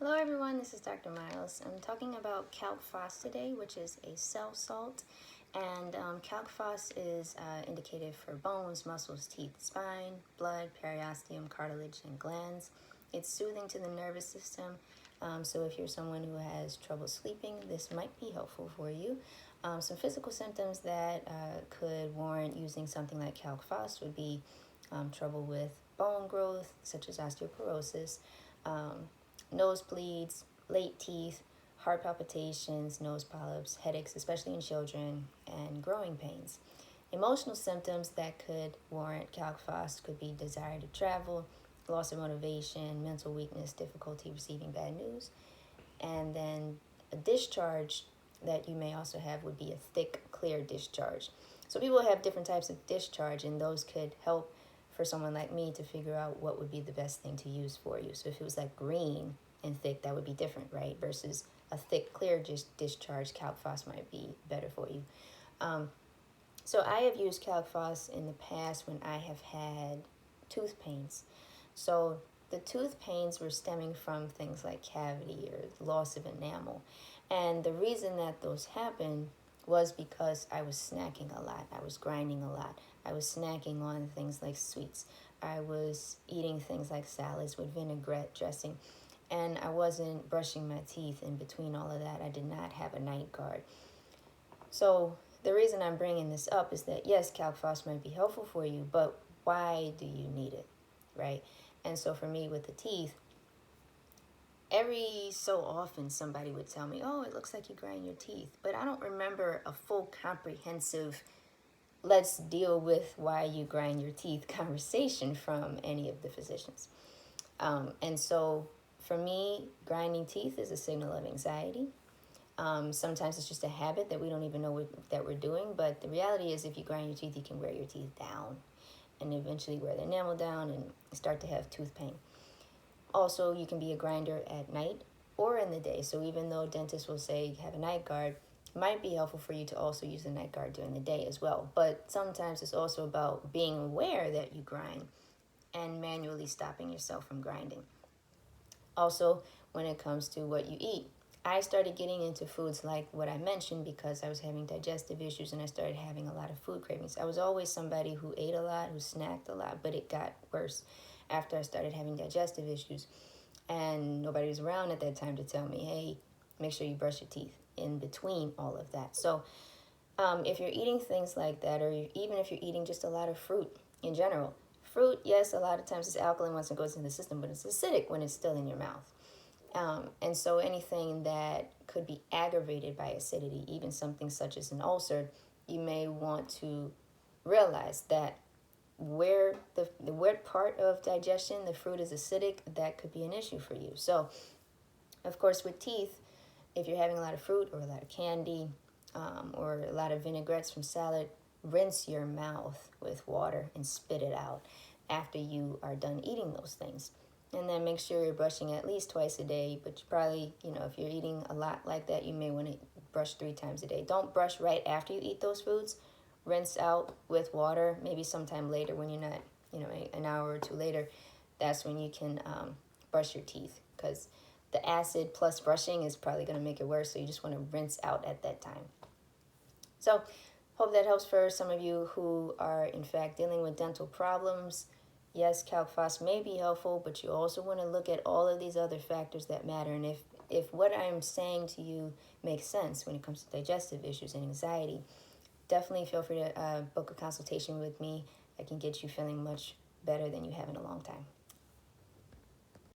Hello everyone, this is Dr. Miles. I'm talking about calc phos today, which is a cell salt. And calc phos is indicated for bones, muscles, teeth, spine, blood, periosteum, cartilage, and glands. It's soothing to the nervous system. So if you're someone who has trouble sleeping, this might be helpful for you. Some physical symptoms that could warrant using something like calc phos would be trouble with bone growth, such as osteoporosis, nosebleeds, late teeth, heart palpitations, nose polyps, headaches, especially in children, and growing pains. Emotional symptoms that could warrant calc phos could be desire to travel, loss of motivation, mental weakness, difficulty receiving bad news. And then a discharge that you may also have would be a thick, clear discharge. So people have different types of discharge, and those could help for someone like me to figure out what would be the best thing to use for you. So if it was like green and thick, that would be different, right? Versus a thick, clear discharge, calc phos might be better for you. So I have used calc phos in the past when I have had tooth pains. So the tooth pains were stemming from things like cavity or loss of enamel. And the reason that those happened was because I was snacking a lot. I was grinding a lot. I was snacking on things like sweets. I was eating things like salads with vinaigrette dressing. And I wasn't brushing my teeth in between all of that. I did not have a night guard. So the reason I'm bringing this up is that, yes, calc phos might be helpful for you, but why do you need it, right? And so for me with the teeth, every so often somebody would tell me, oh, it looks like you grind your teeth. But I don't remember a full comprehensive let's deal with why you grind your teeth conversation from any of the physicians. And so for me, grinding teeth is a signal of anxiety. Sometimes it's just a habit that we don't even know that we're doing. But the reality is if you grind your teeth, you can wear your teeth down and eventually wear the enamel down and start to have tooth pain. Also, you can be a grinder at night or in the day. So even though dentists will say have a night guard, it might be helpful for you to also use the night guard during the day as well. But sometimes it's also about being aware that you grind and manually stopping yourself from grinding. Also, when it comes to what you eat, I started getting into foods like what I mentioned because I was having digestive issues and I started having a lot of food cravings. I was always somebody who ate a lot, who snacked a lot, but it got worse after I started having digestive issues. And nobody was around at that time to tell me, hey, make sure you brush your teeth in between all of that. So if you're eating things like that, or even if you're eating just a lot of fruit in general, fruit, yes, a lot of times it's alkaline once it goes into the system, but it's acidic when it's still in your mouth. And so anything that could be aggravated by acidity, even something such as an ulcer, you may want to realize that where part of digestion the fruit is acidic, that could be an issue for you. So, of course, with teeth, if you're having a lot of fruit or a lot of candy or a lot of vinaigrettes from salad, rinse your mouth with water and spit it out after you are done eating those things. And then make sure you're brushing at least twice a day, but you probably, if you're eating a lot like that, you may want to brush 3 times a day. Don't brush right after you eat those foods. Rinse out with water, maybe sometime later when you're not, an hour or 2 later. That's when you can brush your teeth, because the acid plus brushing is probably going to make it worse, so you just want to rinse out at that time. So, hope that helps for some of you who are, in fact, dealing with dental problems. Yes, calc phos may be helpful, but you also want to look at all of these other factors that matter. And if what I'm saying to you makes sense when it comes to digestive issues and anxiety, definitely feel free to book a consultation with me. I can get you feeling much better than you have in a long time.